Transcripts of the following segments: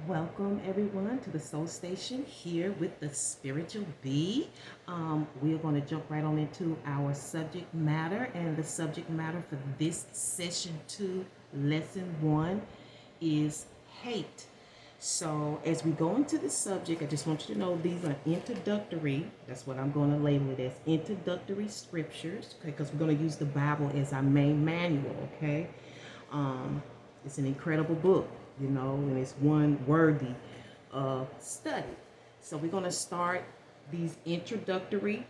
Welcome everyone to the Soul Station here with the Spearitual Bee. We're going to jump right on into our subject matter, and the subject matter for this session 2, lesson 1 is hate. So as we go into the subject, I just want you to know these are introductory. That's what I'm going to label it as, introductory scriptures, okay? Because we're going to use the Bible as our main manual, okay? It's an incredible book, and it's one worthy of study. So we're going to start these introductory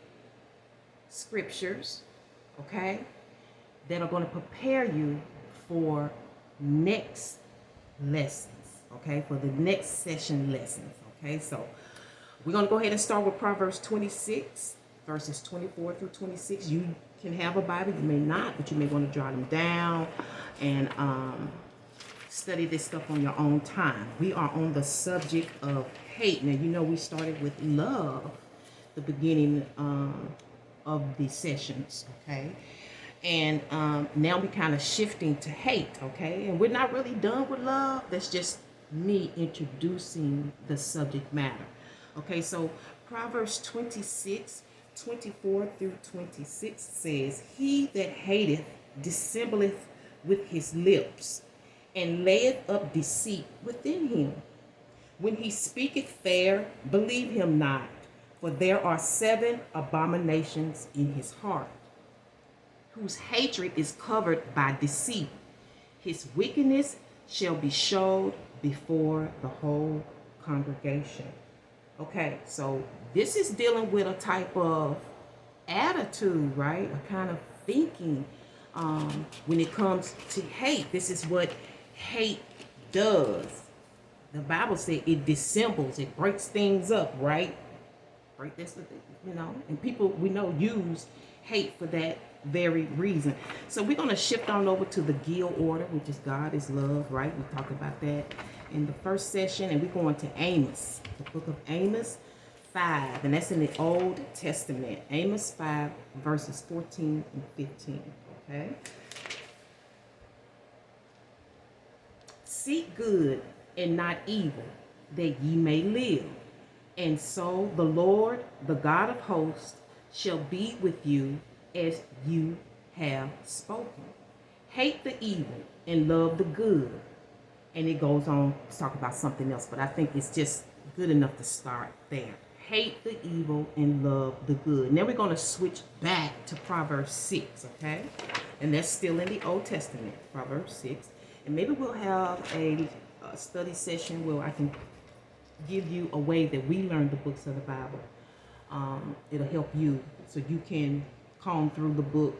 scriptures, okay, that are going to prepare you for next lessons, okay, for the next session lessons, okay. So we're going to go ahead and start with Proverbs 26, verses 24 through 26. You can have a Bible, you may not, but you may want to jot them down and study this stuff on your own time. We are on the subject of hate. Now, we started with love, the beginning of the sessions, okay? And now we're kind of shifting to hate, okay? And we're not really done with love. That's just me introducing the subject matter. Okay, so Proverbs 26, 24 through 26 says, "He that hateth dissembleth with his lips, and layeth up deceit within him. When he speaketh fair, believe him not, for there are 7 abominations in his heart, whose hatred is covered by deceit. His wickedness shall be showed before the whole congregation." Okay, so this is dealing with a type of attitude, right? A kind of thinking when it comes to hate. This is what hate does. The Bible said it dissembles, it breaks things up, right? Right, that's what and people we know use hate for that very reason. So we're going to shift on over to the Gill order, which is God is love, right? We talked about that in the first session, and we're going to Amos, the book of Amos 5, and that's in the Old Testament. Amos 5, verses 14 and 15, okay? "Seek good and not evil, that ye may live. And so the Lord, the God of hosts, shall be with you as you have spoken. Hate the evil and love the good." And it goes on to talk about something else, but I think it's just good enough to start there. Hate the evil and love the good. Now we're going to switch back to Proverbs 6, okay? And that's still in the Old Testament, Proverbs 6. And maybe we'll have a study session where I can give you a way that we learn the books of the Bible. It'll help you so you can comb through the book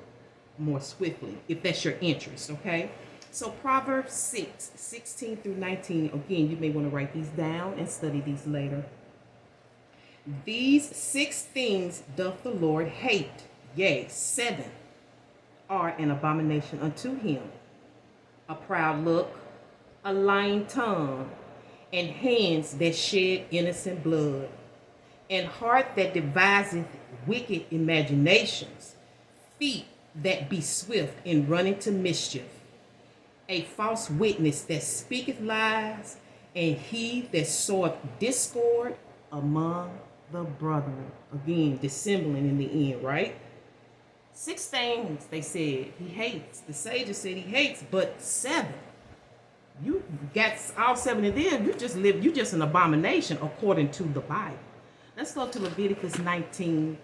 more swiftly, if that's your interest, okay? So Proverbs 6, 16 through 19, again, you may want to write these down and study these later. "These 6 things doth the Lord hate, yea, 7 are an abomination unto him: a proud look, a lying tongue, and hands that shed innocent blood, and heart that deviseth wicked imaginations, feet that be swift in running to mischief, a false witness that speaketh lies, and he that soweth discord among the brethren." Again, dissembling in the end, right? 6 things they said he hates. The sages said he hates, but 7. You got all 7 of them. You just an abomination according to the Bible. Let's go to Leviticus 19.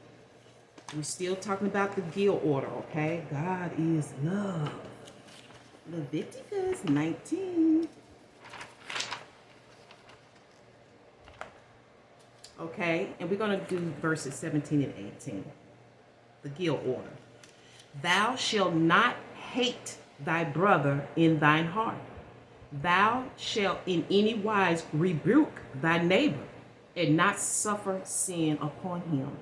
We're still talking about the Gill order, okay? God is love. Leviticus 19. Okay, and we're going to do verses 17 and 18. The Gill order. "Thou shalt not hate thy brother in thine heart. Thou shalt in any wise rebuke thy neighbor, and not suffer sin upon him.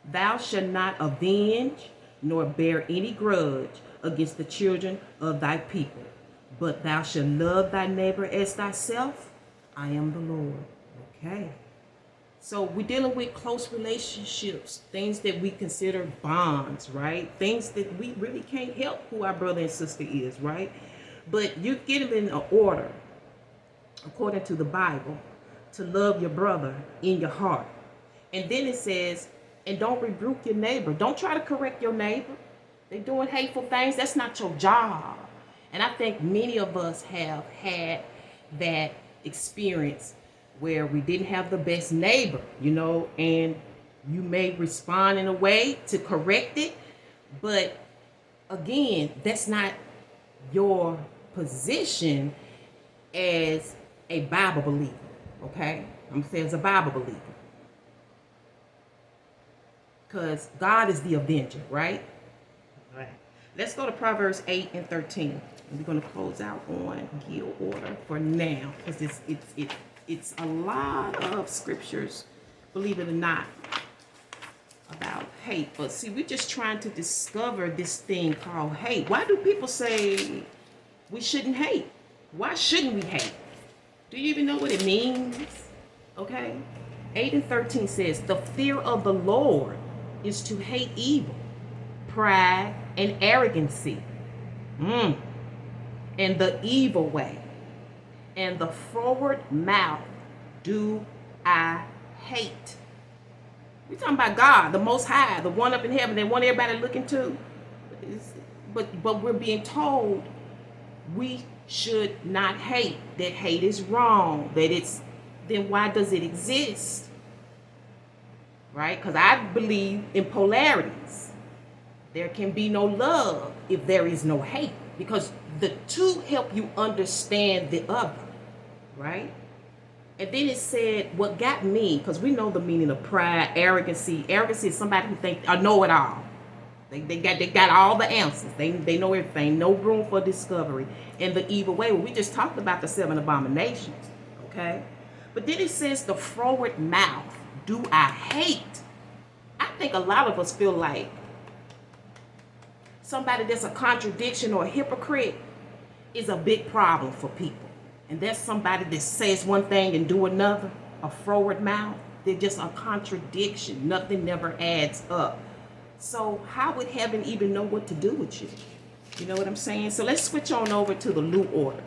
Thou shalt not avenge, nor bear any grudge against the children of thy people, but thou shalt love thy neighbor as thyself. I am the Lord." Okay. So we're dealing with close relationships, things that we consider bonds, right? Things that we really can't help who our brother and sister is, right? But you get them in an order. according to the Bible, to love your brother in your heart. And then it says, and don't rebuke your neighbor. Don't try to correct your neighbor. They're doing hateful things. That's not your job. And I think many of us have had that experience where we didn't have the best neighbor, and you may respond in a way to correct it. But again, that's not your position as a Bible believer, okay? I'm saying as a Bible believer. Because God is the avenger, right? All right. Let's go to Proverbs 8 and 13. And we're going to close out on guild order for now. Because it's a lot of scriptures, believe it or not, about hate. But see, we're just trying to discover this thing called hate. Why do people say we shouldn't hate? Why shouldn't we hate? Do you even know what it means? Okay. 8 and 13 says, the fear of the Lord is to hate evil, pride, and arrogancy, and the evil way, and the forward mouth do I hate. We're talking about God, the Most High, the one up in heaven, that one everybody looking to. But we're being told we should not hate, that hate is wrong, then why does it exist? Right? Because I believe in polarities. There can be no love if there is no hate, because the two help you understand the other, right? And then it said, what got me, because we know the meaning of pride, arrogancy. Arrogancy is somebody who thinks I know it all. They got all the answers. They know everything. No room for discovery. And the evil way. Well, we just talked about the 7 abominations, okay? But then it says the forward mouth do I hate. I think a lot of us feel like somebody that's a contradiction or a hypocrite is a big problem for people. And there's somebody that says one thing and do another, a forward mouth. They're just a contradiction. Nothing never adds up. So how would heaven even know what to do with you? You know what I'm saying? So let's switch on over to the Lu order.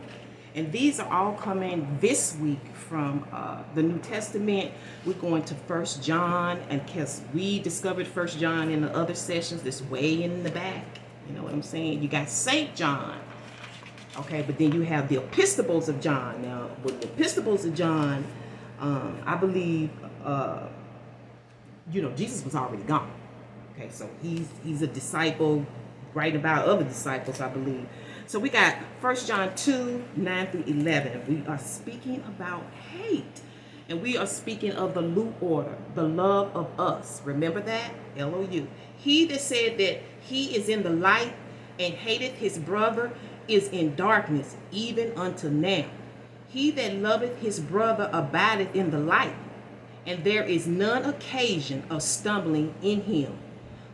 And these are all coming this week from the New Testament. We're going to 1 John, and because we discovered 1 John in the other sessions, this way in the back. You know what I'm saying? You got St. John. Okay, but then you have the epistles of John. Now, with the epistles of John, I believe, Jesus was already gone. Okay, so he's a disciple, writing about other disciples, I believe. So we got 1 John 2, 9 through 11. We are speaking about hate. And we are speaking of the Lu order, the love of us. Remember that? L-O-U. He that said that he is in the light and hateth his brother is in darkness, even unto now. He that loveth his brother abideth in the light, and there is none occasion of stumbling in him.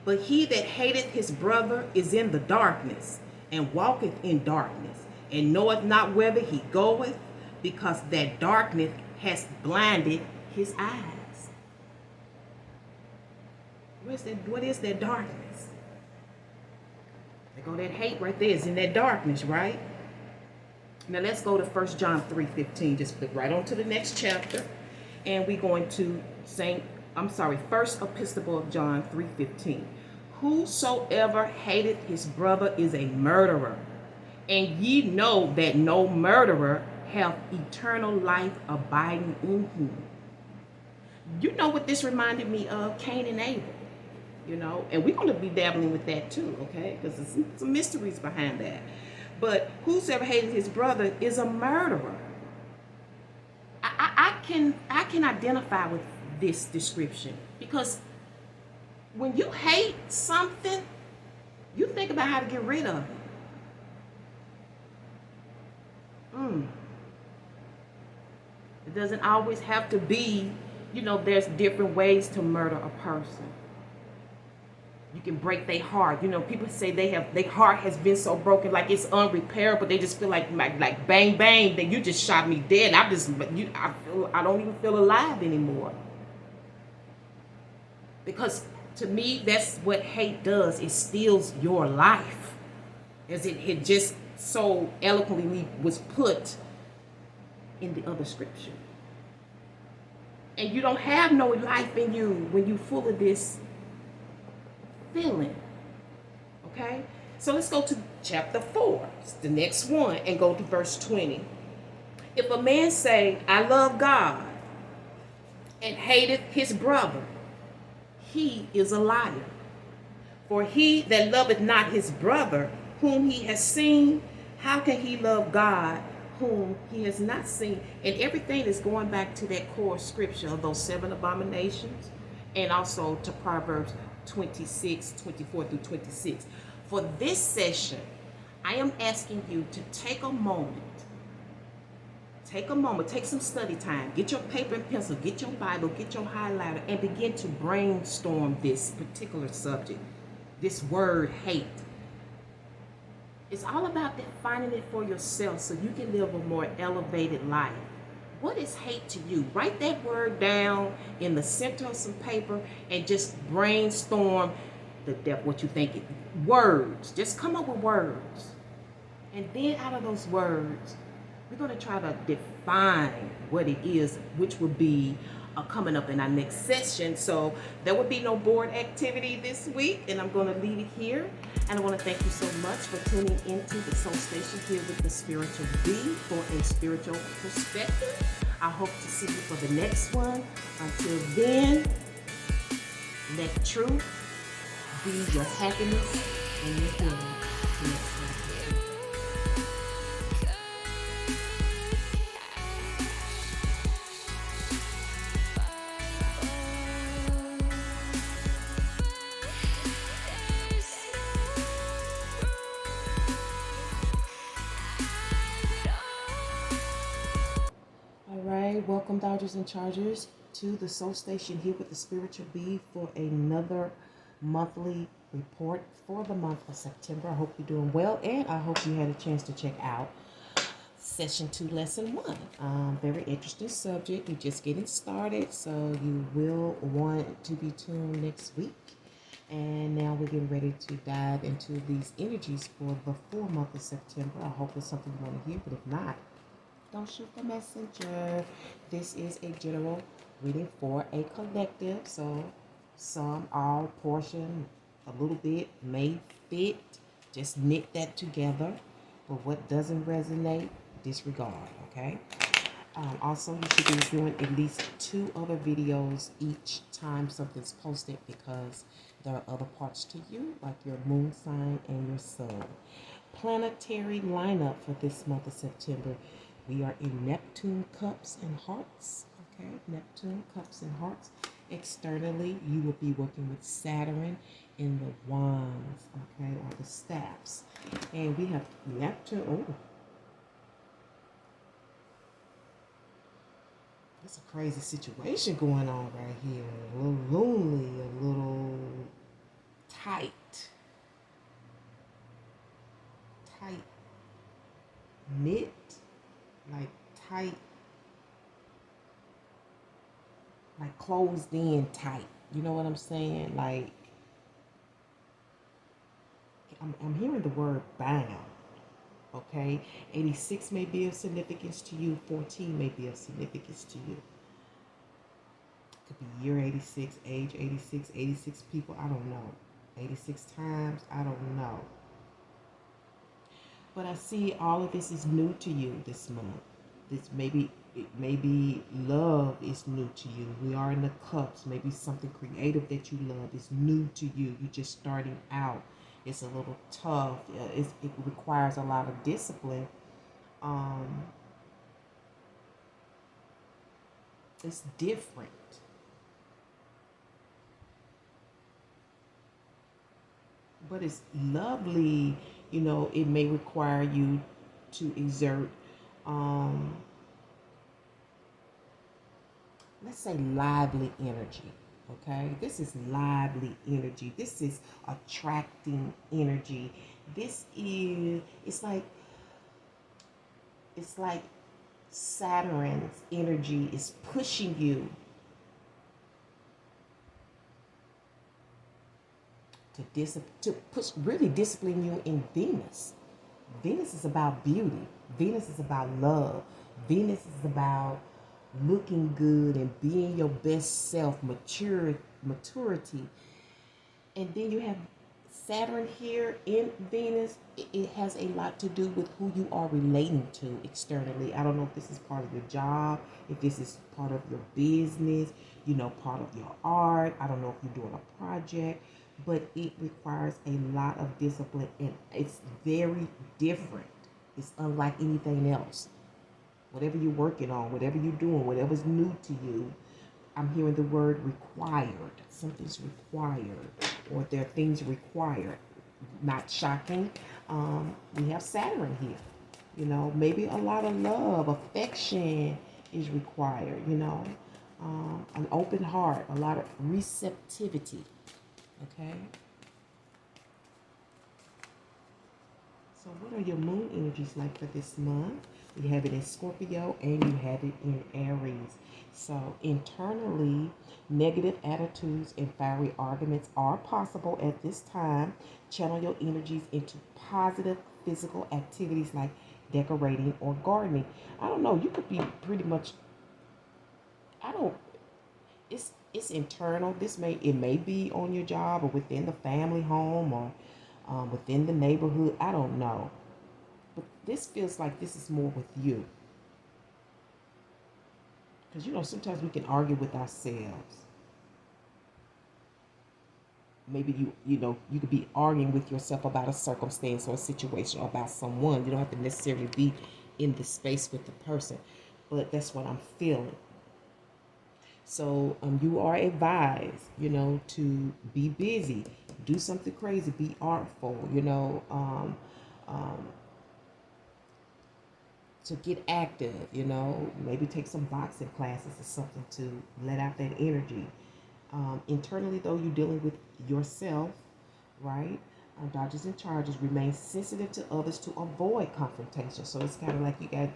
But he that hateth his brother is in the darkness, and walketh in darkness, and knoweth not whither he goeth, because that darkness hath blinded his eyes. What is that darkness? There go that hate right there. Is in that darkness, right? Now let's go to 1 John 3:15. Just flip right on to the next chapter. And we're going to first epistle of John 3:15. Whosoever hateth his brother is a murderer, and ye know that no murderer hath eternal life abiding in him. You know what this reminded me of? Cain and Abel. And we're going to be dabbling with that too, okay? Because there's some mysteries behind that. But whosoever hated his brother is a murderer. I can identify with this description, because when you hate something, you think about how to get rid of it. It doesn't always have to be, there's different ways to murder a person. You can break their heart. People say their heart has been so broken, like it's unrepairable. They just feel like bang bang, that you just shot me dead. I don't even feel alive anymore. Because to me, that's what hate does. It steals your life, as it just so eloquently was put in the other scripture. And you don't have no life in you when you're full of this feeling. Okay? So let's go to chapter 4, the next one, and go to verse 20. If a man say, I love God, and hateth his brother, he is a liar. For he that loveth not his brother, whom he has seen, how can he love God, whom he has not seen? And everything is going back to that core scripture of those 7 abominations, and also to Proverbs 26, 24 through 26. For this session, I am asking you to take a moment, take some study time, get your paper and pencil, get your Bible, get your highlighter, and begin to brainstorm this particular subject, this word hate. It's all about defining it for yourself so you can live a more elevated life. What is hate to you? Write that word down in the center of some paper and just brainstorm what you think. Words. Just come up with words. And then out of those words, we're going to try to define what it is, which will be coming up in our next session. So there will be no board activity this week, and I'm going to leave it here. And I want to thank you so much for tuning into the Soul Station here with the Spearitual Bee for a spiritual perspective. I hope to see you for the next one. Until then, let truth be your happiness and your healing. Next time. Welcome, Dodgers and Chargers, to the Soul Station here with the Spearitual Bee for another monthly report for the month of September. I hope you're doing well, and I hope you had a chance to check out Session 2, Lesson 1. Very interesting subject. We're just getting started, so you will want to be tuned next week. And now we're getting ready to dive into these energies for the full month of September. I hope it's something you want to hear, but if not, don't shoot the messenger. This is a general reading for a collective. So some, all, portion, a little bit may fit. Just knit that together. But what doesn't resonate, disregard, okay? Also, you should be doing at least 2 other videos each time something's posted, because there are other parts to you, like your moon sign and your sun. Planetary lineup for this month of September. We are in Neptune, Cups, and Hearts. Okay, Neptune, Cups, and Hearts. Externally, you will be working with Saturn in the Wands, okay, or the Staffs. And we have Neptune. Oh, it's a crazy situation going on right here. A little lonely, a little tight. Knit. Like tight, like closed in tight. You know what I'm saying? Like, I'm hearing the word bound. Okay, 86 may be of significance to you. 14 may be of significance to you. Could be year 86, age 86, 86 people. I don't know. 86 times. I don't know. But I see all of this is new to you this month. Maybe love is new to you. We are in the cups. Maybe something creative that you love is new to you. You're just starting out. It's a little tough. It requires a lot of discipline. It's different. But it's lovely. You know, it may require you to exert, let's say, lively energy. Okay, this is lively energy. This is attracting energy. It's like Saturn's energy is pushing you to really discipline you in Venus. Venus is about beauty. Venus is about love. Venus is about looking good and being your best self, maturity. And then you have Saturn here in Venus. It has a lot to do with who you are relating to externally. I don't know if this is part of your job, if this is part of your business, part of your art. I don't know if you're doing a project, but it requires a lot of discipline, and it's very different. It's unlike anything else. Whatever you're working on, whatever you're doing, whatever's new to you, I'm hearing the word required. Something's required, or there are things required. Not shocking. We have Saturn here. Maybe a lot of love, affection is required. An open heart, a lot of receptivity. Okay. So what are your moon energies like for this month? You have it in Scorpio and you have it in Aries. So internally, negative attitudes and fiery arguments are possible at this time. Channel your energies into positive physical activities like decorating or gardening. I don't know. You could be pretty much. I don't. It's internal. It may be on your job or within the family home or within the neighborhood. I don't know. But this feels like this is more with you. Because, sometimes we can argue with ourselves. Maybe you could be arguing with yourself about a circumstance or a situation or about someone. You don't have to necessarily be in the space with the person. But that's what I'm feeling. So you are advised, to be busy, do something crazy, be artful, to get active, maybe take some boxing classes or something to let out that energy. Internally, though, you're dealing with yourself, right? Dodgers and charges. Remain sensitive to others to avoid confrontation. So it's kind of like you got,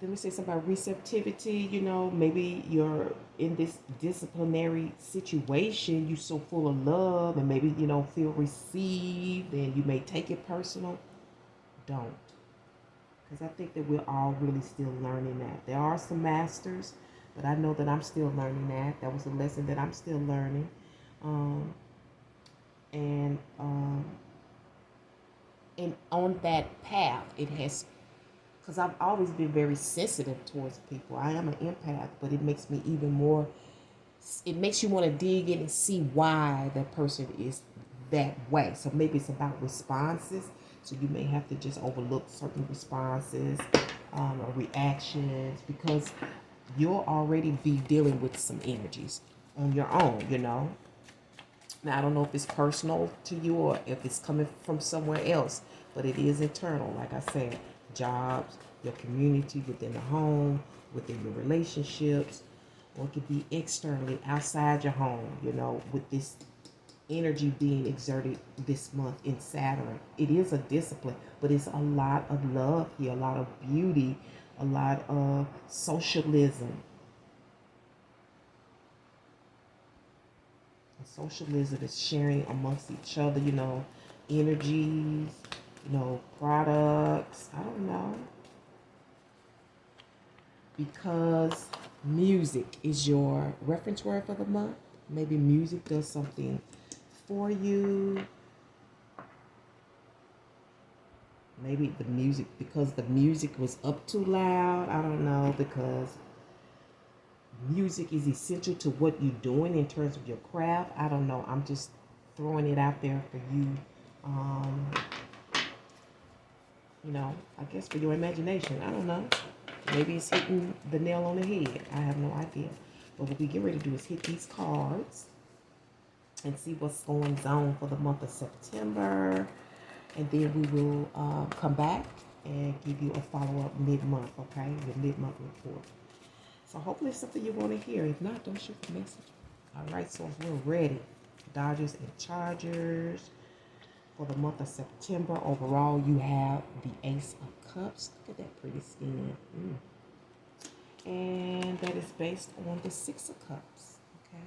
let me say something about receptivity. Maybe you're in this disciplinary situation. You're so full of love and maybe you don't feel received and you may take it personal. Don't. Because I think that we're all really still learning that. There are some masters, but I know that I'm still learning that. That was a lesson that I'm still learning. And on that path, it has, because I've always been very sensitive towards people. I am an empath, but it makes me even more, it makes you want to dig in and see why that person is that way. So maybe it's about responses. So you may have to just overlook certain responses or reactions because you'll already be dealing with some energies on your own, Now, I don't know if it's personal to you or if it's coming from somewhere else, but it is internal, like I said. Jobs, your community, within the home, within your relationships, or it could be externally outside your home, with this energy being exerted this month in Saturn. It is a discipline, but it's a lot of love here, a lot of beauty, a lot of socialism. And socialism is sharing amongst each other, energies, products. I don't know. Because music is your reference word for the month. Maybe music does something for you. Maybe because the music was up too loud. I don't know, because music is essential to what you're doing in terms of your craft. I don't know. I'm just throwing it out there for you. I guess for your imagination. I don't know. Maybe it's hitting the nail on the head. I have no idea. But what we get ready to do is hit these cards and see what's going on for the month of September. And then we will come back and give you a follow-up mid-month, okay? Your mid-month report. So hopefully it's something you want to hear. If not, don't shoot the message. All right, so we're ready. Dodgers and Chargers. For the month of September, overall, you have the Ace of Cups. Look at that pretty skin. And that is based on the Six of Cups. Okay.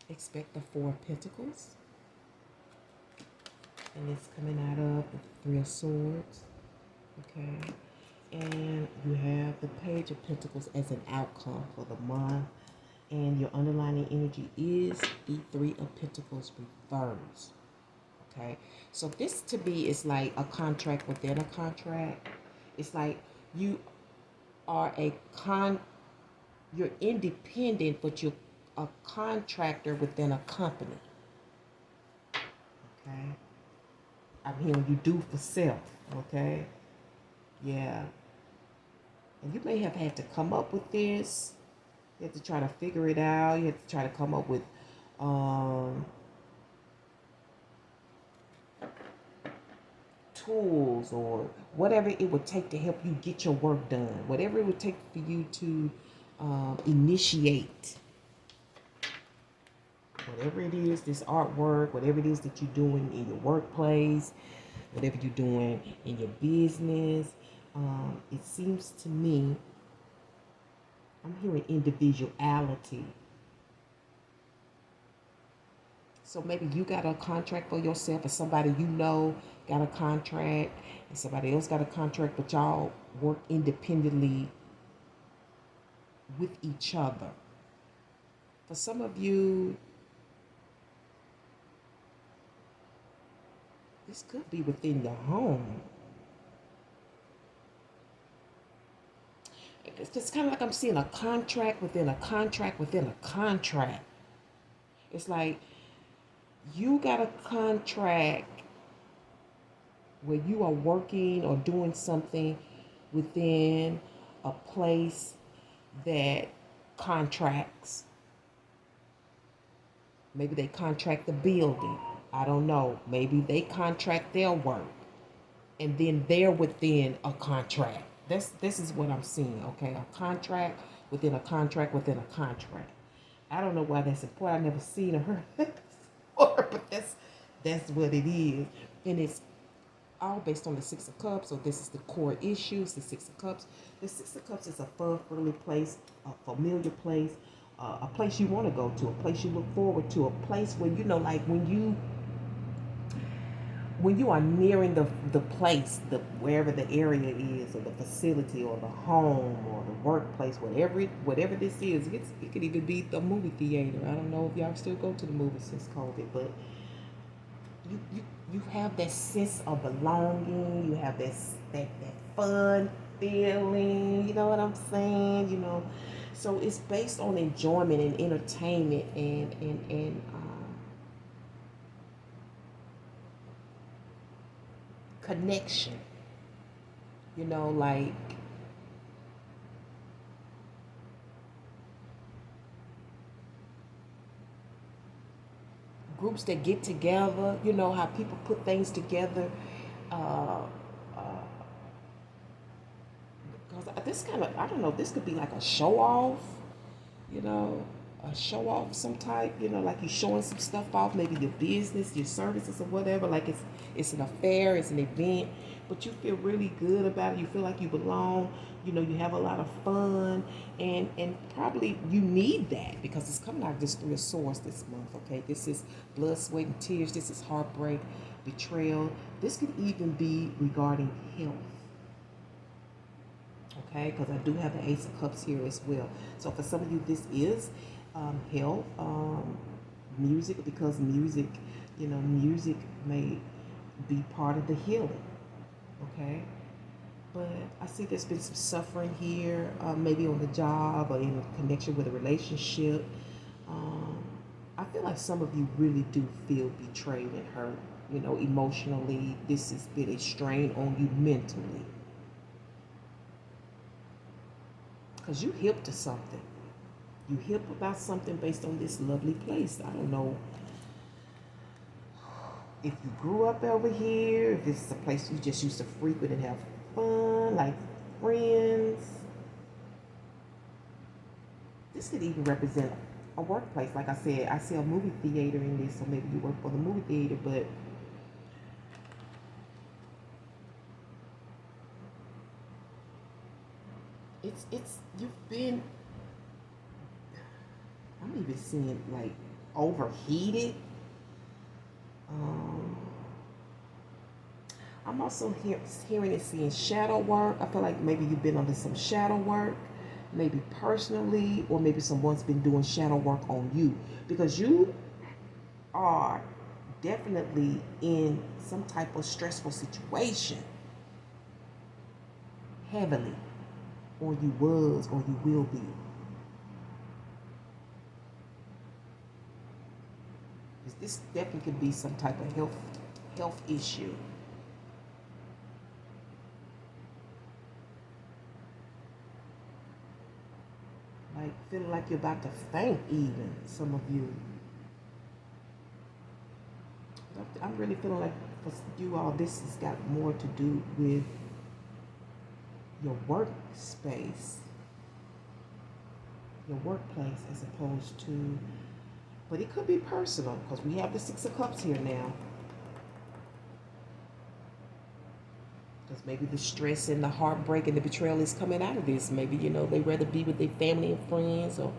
Expect the Four of Pentacles. And it's coming out of the Three of Swords. Okay. And you have the Page of Pentacles as an outcome for the month. And your underlying energy is the Three of Pentacles reversed. Okay. So this to me is like a contract within a contract. It's like you are you're independent, but you're a contractor within a company. Okay. I'm hearing you do for self. Okay. Yeah. And you may have had to come up with this. You have to try to figure it out. You have to try to come up with tools or whatever it would take to help you get your work done. Whatever it would take for you to initiate. Whatever it is, this artwork, whatever it is that you're doing in your workplace, whatever you're doing in your business, it seems to me, I'm hearing individuality. So maybe you got a contract for yourself, or somebody you know got a contract, and somebody else got a contract, but y'all work independently with each other. For some of you, this could be within your home. It's kind of like I'm seeing a contract within a contract within a contract. It's like you got a contract where you are working or doing something within a place that contracts. Maybe they contract the building. I don't know. Maybe they contract their work. And then they're within a contract. This is what I'm seeing, okay? A contract within a contract within a contract. I don't know why that's important. I've never seen or heard that before, but that's what it is. And it's all based on the Six of Cups. So this is the core issues, the Six of Cups. The Six of Cups is a fun, friendly place, a familiar place, a place you want to go to, a place you look forward to, a place where, you know, like when you are nearing the place, wherever the area is, or the facility, or the home, or the workplace, whatever this is, it could even be the movie theater. I don't know if y'all still go to the movies since COVID, but you have that sense of belonging. You have that fun feeling. You know what I'm saying? You know, so it's based on enjoyment and entertainment and connection. You know, like groups that get together. You know how people put things together. Uh, because this kind of, I don't know, this could be like a show off. You know, a show off some type. You know, like you're showing some stuff off, maybe your business, your services, or whatever. Like it's an affair, it's an event, but you feel really good about it. You feel like you belong. You know, you have a lot of fun, and probably you need that because it's coming out of this Three of Swords this month. Okay, this is blood, sweat, and tears. This is heartbreak, betrayal. This could even be regarding health. Okay, because I do have the Ace of Cups here as well. So for some of you, this is health, music, because music, you know, music may be part of the healing. Okay, but I see there's been some suffering here, maybe on the job or in connection with a relationship. I feel like some of you really do feel betrayed and hurt. You know, emotionally, this has been a strain on you mentally. Because you hip to something. You hip about something based on this lovely place. I don't know if you grew up over here, if this is a place you just used to frequent and have fun, like friends. This could even represent a workplace. Like I said, I see a movie theater in this, so maybe you work for the movie theater, but you've been, I'm even seeing like overheated. I'm also hearing and seeing shadow work. I feel like maybe you've been under some shadow work, maybe personally, or maybe someone's been doing shadow work on you, because you are definitely in some type of stressful situation, heavily, or you was, or you will be. This definitely could be some type of health issue. Like feeling like you're about to faint, even some of you. I'm really feeling like for you all, this has got more to do with your workspace, your workplace, as opposed to, but it could be personal, because we have the Six of Cups here now. Because maybe the stress and the heartbreak and the betrayal is coming out of this. Maybe, they'd rather be with their family and friends or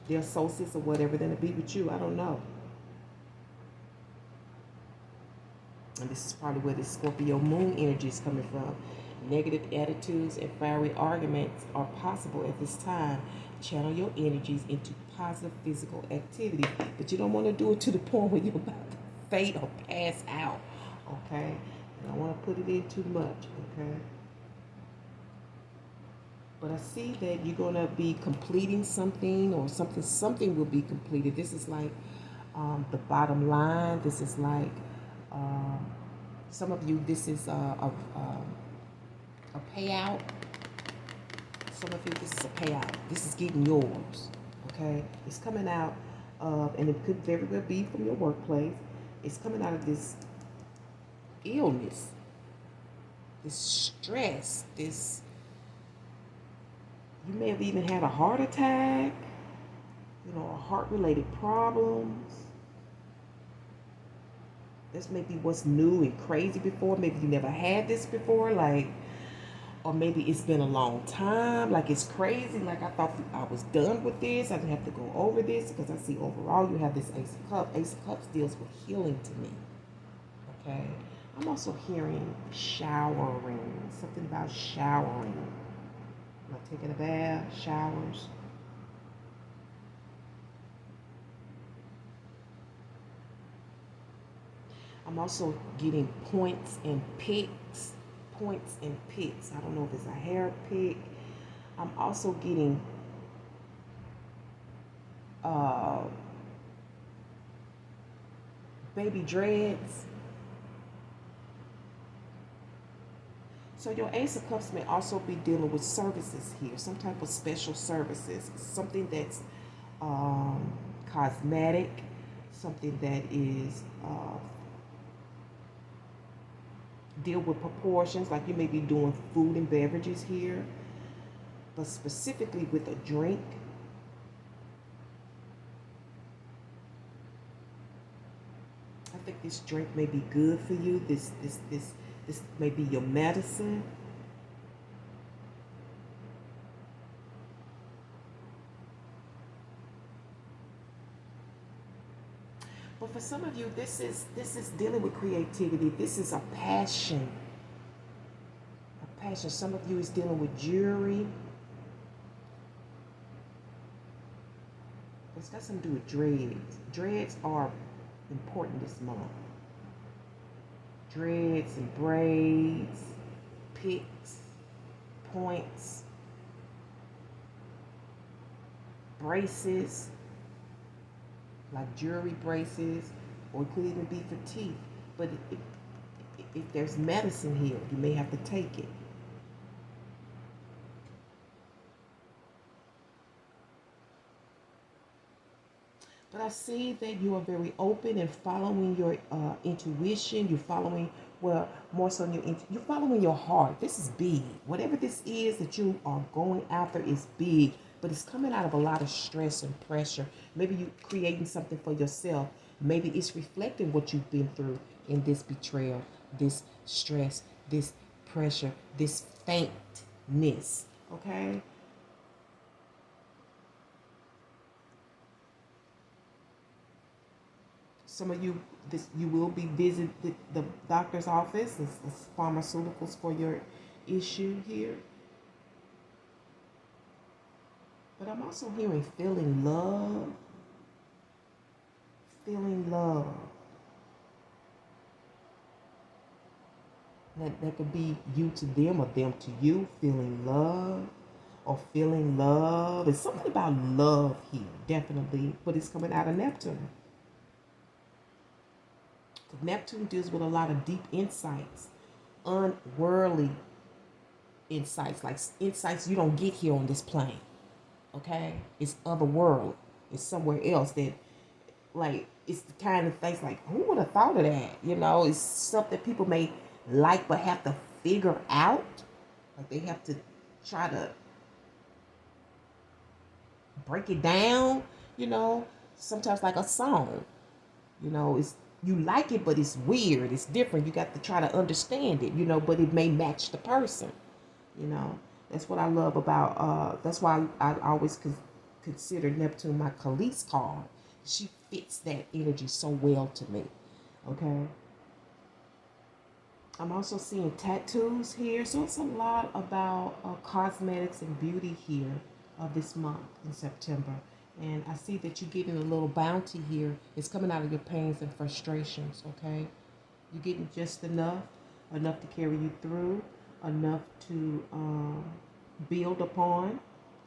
their associates or whatever than to be with you. I don't know. And this is probably where the Scorpio moon energy is coming from. Negative attitudes and fiery arguments are possible at this time. Channel your energies into positive physical activity. But you don't want to do it to the point where you're about to faint or pass out. Okay? I don't want to put it in too much, okay? But I see that you're going to be completing something, or something will be completed. This is like the bottom line. This is like, some of you, this is a payout. Some of you, this is a payout. This is getting yours, okay? It's coming out of, and it could very well be from your workplace. It's coming out of this illness, this stress, this, you may have even had a heart attack, heart-related problems. This may be what's new and crazy before. Maybe you never had this before, or maybe it's been a long time, like it's crazy, like I thought I was done with this, I didn't have to go over this, because I see overall you have this Ace of Cups. Ace of Cups deals with healing to me, okay? I'm also hearing showering, something about showering. Like taking a bath, showers. I'm also getting points and picks. Points and picks. I don't know if it's a hair pick. I'm also getting baby dreads. So your Ace of Cups may also be dealing with services here, some type of special services, something that's cosmetic, something that is deal with proportions, like you may be doing food and beverages here, but specifically with a drink. I think this drink may be good for you. This may be your medicine. But for some of you, this is dealing with creativity. This is a passion. A passion. Some of you is dealing with jewelry. It's got something to do with dreads. Dreads are important this month. Dreads and braids, picks, points, braces, like jewelry braces, or it could even be for teeth. But if there's medicine here, you may have to take it. But I see that you are very open and following your intuition. You're following, well, more so you're following your heart. This is big. Whatever this is that you are going after is big, but it's coming out of a lot of stress and pressure. Maybe you're creating something for yourself. Maybe it's reflecting what you've been through in this betrayal, this stress, this pressure, this faintness, okay? Some of you, you will be visiting the doctor's office. It's pharmaceuticals for your issue here. But I'm also hearing feeling love. Feeling love. That could be you to them or them to you. Feeling love or feeling love. It's something about love here, definitely. But it's coming out of Neptune. Neptune deals with a lot of deep insights, unworldly insights, like insights you don't get here on this plane. Okay? It's otherworldly. It's somewhere else that, like, it's the kind of things like, who would have thought of that? You know, it's stuff that people may like but have to figure out. Like, they have to try to break it down, you know. Sometimes like a song, you know, it's, you like it, but it's weird. It's different. You got to try to understand it, you know, but it may match the person, you know. That's what I love about, that's why I always consider Neptune my Khalees card. She fits that energy so well to me, okay? I'm also seeing tattoos here. So it's a lot about cosmetics and beauty here this month in September. And I see that you're getting a little bounty here. It's coming out of your pains and frustrations, okay? You're getting just enough to carry you through, enough to build upon.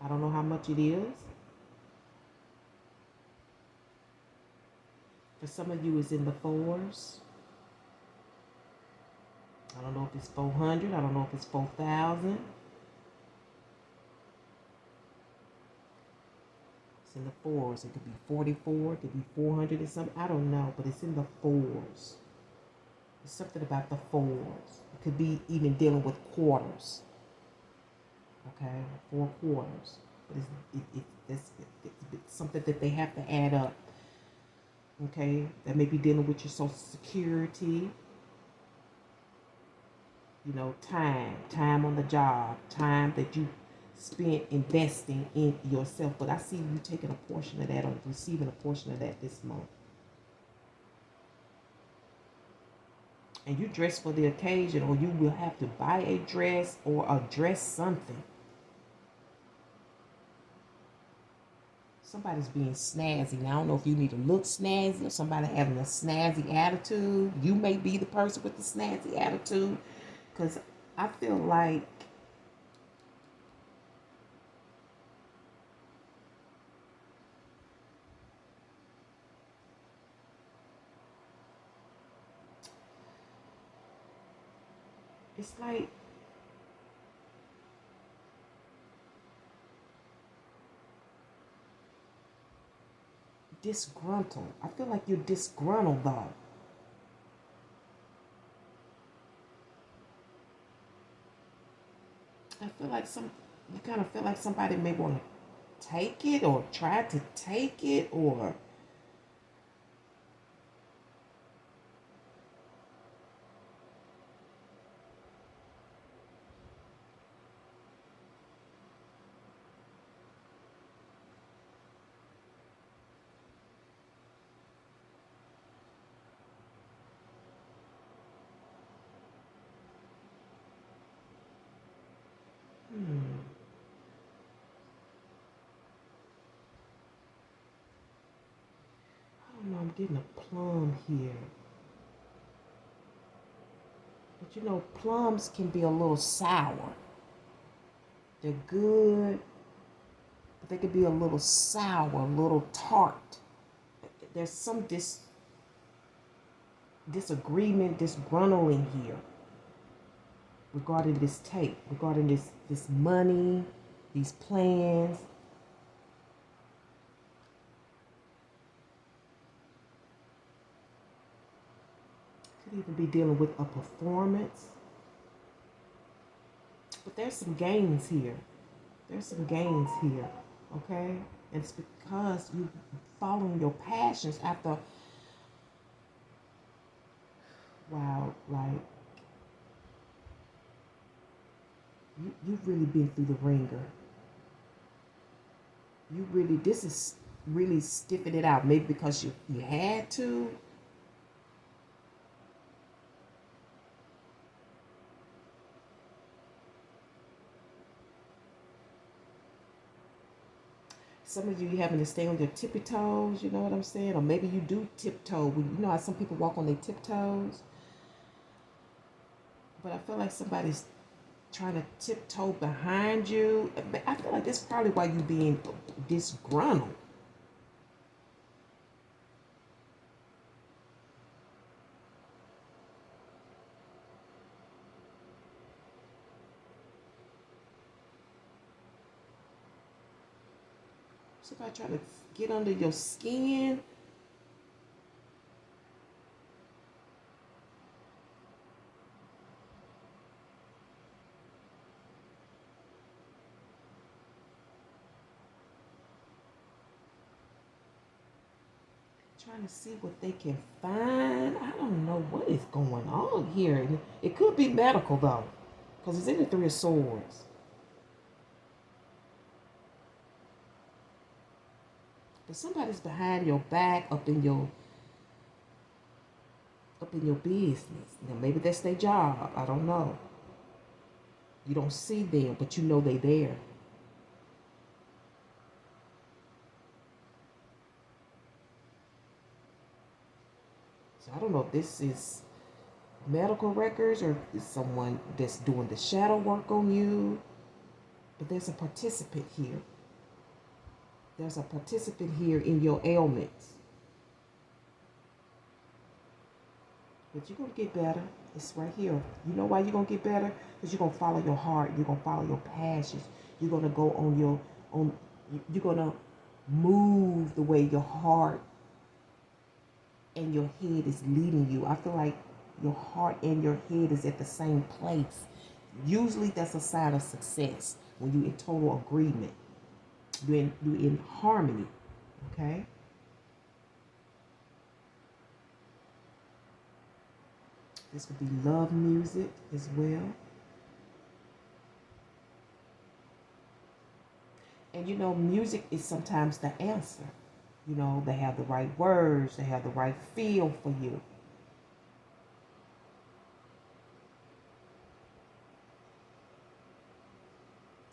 I don't know how much it is. For some of you, it's in the fours. I don't know if it's 400. I don't know if it's 4,000. It's in the fours. It could be 44. It could be 400 or something. I don't know, but it's in the fours. It's something about the fours. It could be even dealing with quarters. Okay, 4 quarters. But it's something that they have to add up. Okay, that may be dealing with your Social Security. You know, time on the job, time that you spent investing in yourself. But I see you taking a portion of that or receiving a portion of that this month. And you dress for the occasion, or you will have to buy a dress or address something. Somebody's being snazzy. Now, I don't know if you need to look snazzy or somebody having a snazzy attitude. You may be the person with the snazzy attitude. Because I feel like it's like disgruntled. I feel like you're disgruntled though. I feel like you kind of feel like somebody may want to take it or try to take it or I'm getting a plum here. But you know, plums can be a little sour. They're good, but they can be a little sour, a little tart. There's some disagreement, disgruntling here regarding this tape, regarding this money, these plans. Could even be dealing with a performance. But there's some gains here. There's some gains here, okay? And it's because you're following your passions after, wow, like, you've really been through the ringer. This is really stiffing it out. Maybe because you had to, Some of you having to stay on your tippy toes, you know what I'm saying? Or maybe you do tiptoe. You know how some people walk on their tiptoes? But I feel like somebody's trying to tiptoe behind you. I feel like that's probably why you being disgruntled. Somebody trying to get under your skin. Trying to see what they can find. I don't know what is going on here. It could be medical though, because it's in the Three of Swords. But somebody's behind your back, up in your business. Now maybe that's their job. I don't know. You don't see them, but you know they there. So I don't know if this is medical records or is someone that's doing the shadow work on you. But there's a participant here. There's a participant here in your ailments. But you're going to get better. It's right here. You know why you're going to get better? Because you're going to follow your heart. You're going to follow your passions. You're going to go you're going to move the way your heart and your head is leading you. I feel like your heart and your head is at the same place. Usually that's a sign of success when you're in total agreement. You're in harmony, okay? This could be love music as well. And you know, music is sometimes the answer. You know, they have the right words, they have the right feel for you.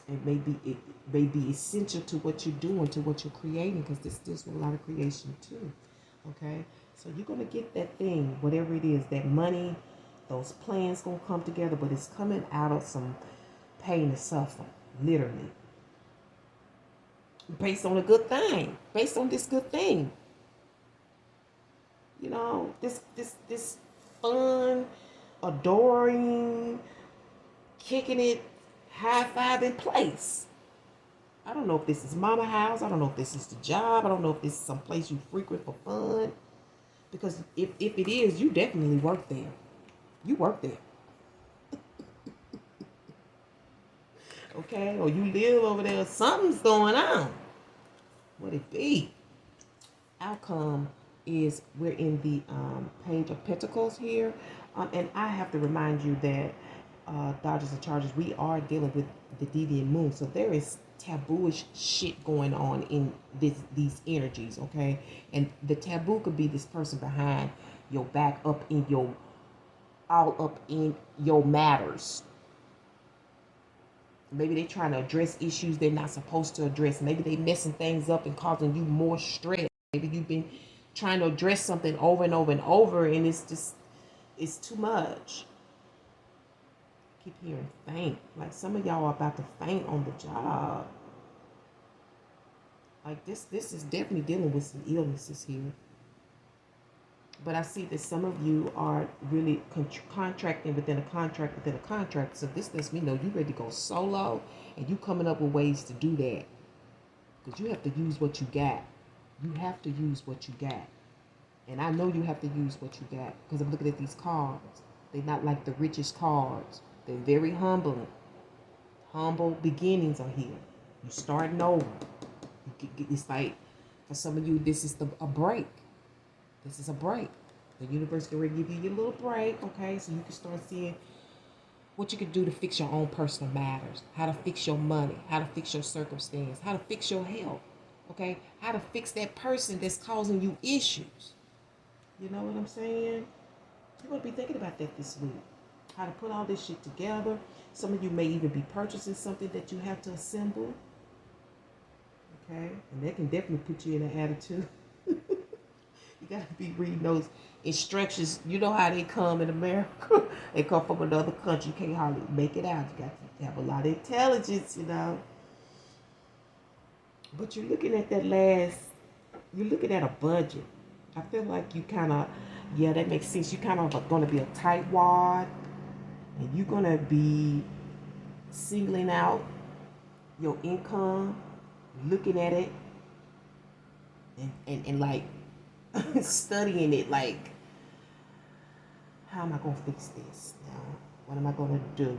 It may be essential to what you're doing, to what you're creating, because this deals with a lot of creation too. Okay, so you're gonna get that thing, whatever it is, that money, those plans gonna come together, but it's coming out of some pain and suffering, literally, based on a good thing, based on this good thing. You know, this fun, adoring, kicking it, high-fiving place. I don't know if this is mama house. I don't know if this is the job. I don't know if this is some place you frequent for fun. Because if it is, you definitely work there. You work there. Okay? Or you live over there. Something's going on. What it be? Outcome is we're in the Page of Pentacles here. And I have to remind you that Dodgers and Chargers, we are dealing with the deviant moon. So there is tabooish shit going on in these energies, okay? And the taboo could be this person behind your back, all up in your matters. Maybe they're trying to address issues they're not supposed to address. Maybe they messing things up and causing you more stress. Maybe you've been trying to address something over and over and over, and it's too much. Keep hearing faint. Like some of y'all are about to faint on the job. Like this is definitely dealing with some illnesses here. But I see that some of you are really contracting within a contract. So this lets me know you ready to go solo, and you coming up with ways to do that. Because you have to use what you got. You have to use what you got. And I know you have to use what you got. Because I'm looking at these cards. They're not like the richest cards. They're very humbling. Humble beginnings are here. You're starting over. It's like, for some of you, this is a break. This is a break. The universe can give you your little break, okay? So you can start seeing what you can do to fix your own personal matters. How to fix your money. How to fix your circumstance. How to fix your health, okay? How to fix that person that's causing you issues. You know what I'm saying? You're going to be thinking about that this week. How to put all this shit together. Some of you may even be purchasing something that you have to assemble. Okay? And that can definitely put you in an attitude. You got to be reading those instructions. You know how they come in America. They come from another country. You can't hardly make it out. You got to have a lot of intelligence, you know. But you're looking at you're looking at a budget. I feel like you kind of, yeah, that makes sense. You kind of are going to be a tightwad, and you're going to be singling out your income, looking at it, and like studying it, like, how am I going to fix this now? What am I going to do?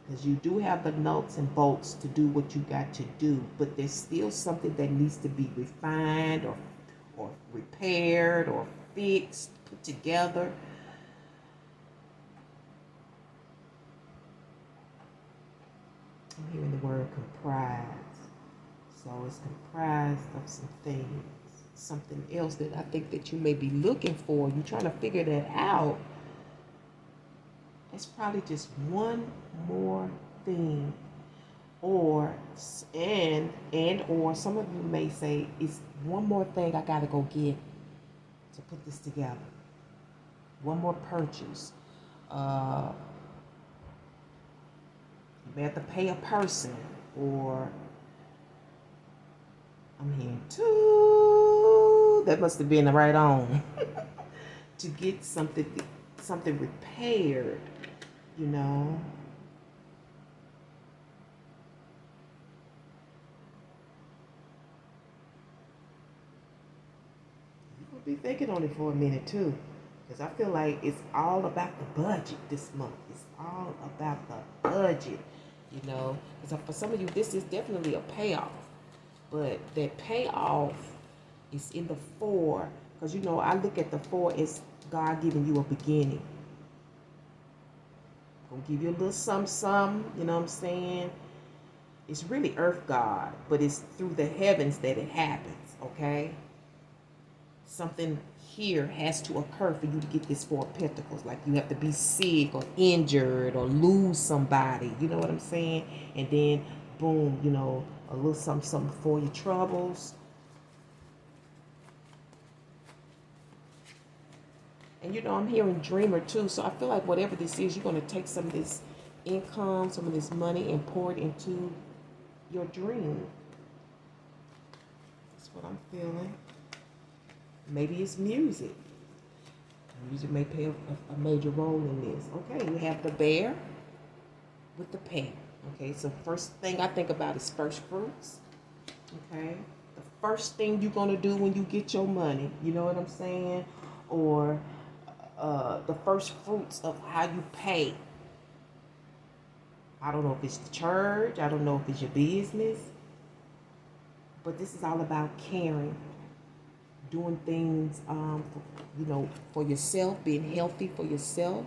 Because you do have the nuts and bolts to do what you got to do, but there's still something that needs to be refined or repaired or fixed, put together. I'm hearing the word comprise. So it's comprised of some things. Something else that I think that you may be looking for. You're trying to figure that out. It's probably just one more thing. Or some of you may say, it's one more thing I gotta go get to put this together. One more purchase. You may have to pay a person, or I'm hearing two. That must have been right on. To get something repaired, you know. You're gonna be thinking on it for a minute too. Because I feel like it's all about the budget this month. It's all about the budget, you know. Because for some of you, this is definitely a payoff. But that payoff is in the 4. Because, you know, I look at the 4 as God giving you a beginning. Gonna give you a little something, you know what I'm saying? It's really earth God, but it's through the heavens that it happens, okay? Something here has to occur for you to get this 4 of Pentacles. Like you have to be sick or injured or lose somebody, you know what I'm saying? And then, boom, you know, a little something for your troubles. And, you know, I'm hearing dreamer too. So I feel like whatever this is, you're going to take some of this income, some of this money, and pour it into your dream. That's what I'm feeling. Maybe it's music. Music may play a major role in this. Okay, you have the bear with the pear. Okay, so first thing I think about is first fruits. Okay, the first thing you're going to do when you get your money, you know what I'm saying? Or the first fruits of how you pay. I don't know if it's the church. I don't know if it's your business. But this is all about caring. Doing things, you know, for yourself. Being healthy for yourself.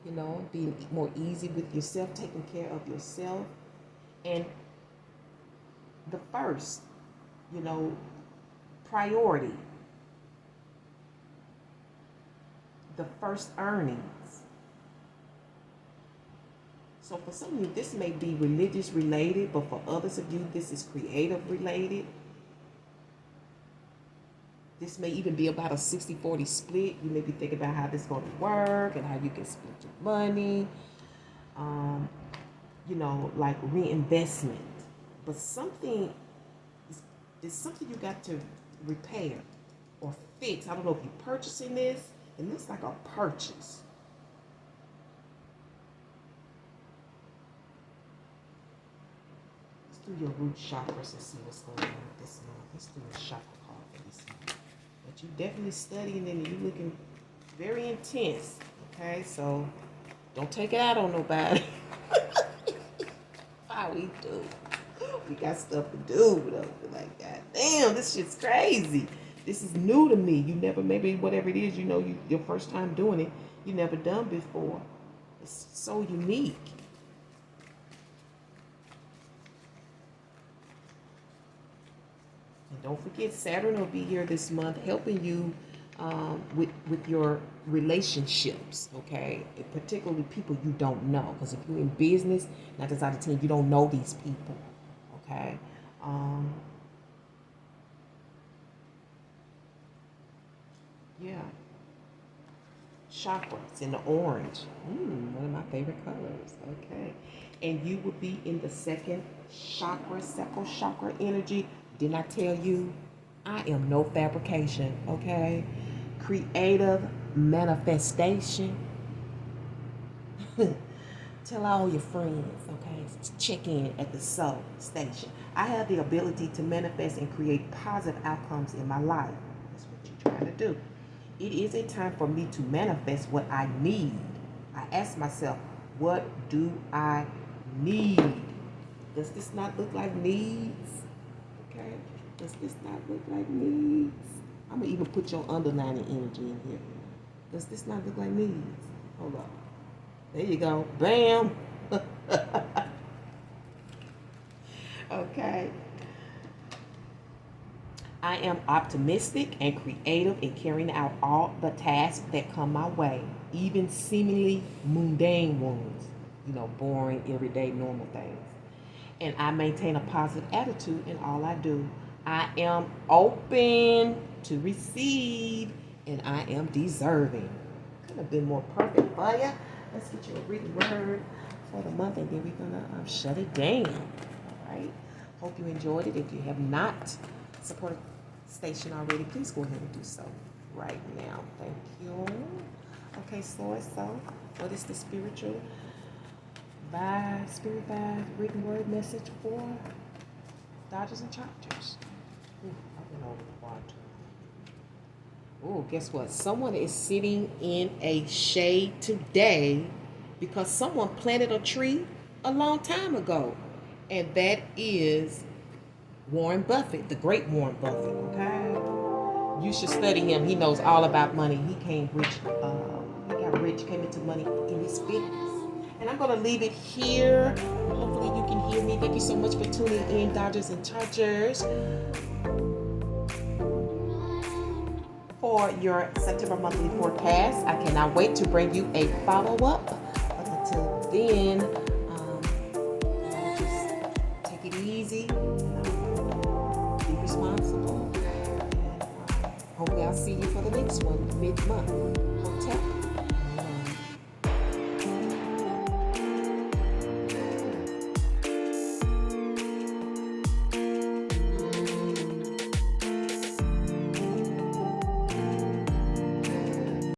You know, being more easy with yourself. Taking care of yourself. And the first, you know, priority. The first earnings. So for some of you, this may be religious related, but for others of you, this is creative related. This may even be about a 60-40 split. You may be thinking about how this is going to work and how you can split your money. You know, like reinvestment. But something, there's something you got to repair or fix. I don't know if you're purchasing this. It looks like a purchase. Let's do your root chakras and see what's going on with this month. Let's do a chakra card for this month. But you're definitely studying and you're looking very intense. Okay, so don't take it out on nobody. How we do. We got stuff to do. Though. Like, God damn, this shit's crazy. This is new to me. You never, maybe whatever it is, you know, your first time doing it, you never done before. It's so unique. And don't forget, Saturn will be here this month helping you with your relationships, okay? And particularly people you don't know. Because if you're in business, 9 times out of 10, you don't know these people, okay? Yeah. Chakras in the orange. One of my favorite colors. Okay. And you will be in the second chakra, sacral chakra energy. Didn't I tell you? I am no fabrication. Okay. Creative manifestation. Tell all your friends, okay? Check in at the soul station. I have the ability to manifest and create positive outcomes in my life. That's what you're trying to do. It is a time for me to manifest what I need. I ask myself, what do I need? Does this not look like needs? Okay? Does this not look like needs? I'm going to even put your underlining energy in here. Does this not look like needs? Hold up. There you go. Bam. Okay. I am optimistic and creative in carrying out all the tasks that come my way, even seemingly mundane ones, boring, everyday, normal things. And I maintain a positive attitude in all I do. I am open to receive, and I am deserving. Could have been more perfect for you. Let's get you a written word for the month, and then we're going to shut it down. All right? Hope you enjoyed it. If you have not supported the station already, please go ahead and do so right now. Thank you. Okay, so what is the spiritual spirit vibe written word message for Dodgers and Chargers? I went over the water. Oh, guess what? Someone is sitting in a shade today because someone planted a tree a long time ago. And that is Warren Buffett, the great Warren Buffett, okay? You should study him. He knows all about money. He came rich. He got rich, came into money in his 50s. And I'm going to leave it here. Hopefully you can hear me. Thank you so much for tuning in, Dodgers and Chargers, for your September monthly forecast. I cannot wait to bring you a follow-up. But until then, just take it easy. Be responsible. And hopefully I'll see you for the next one mid-month. Hotel.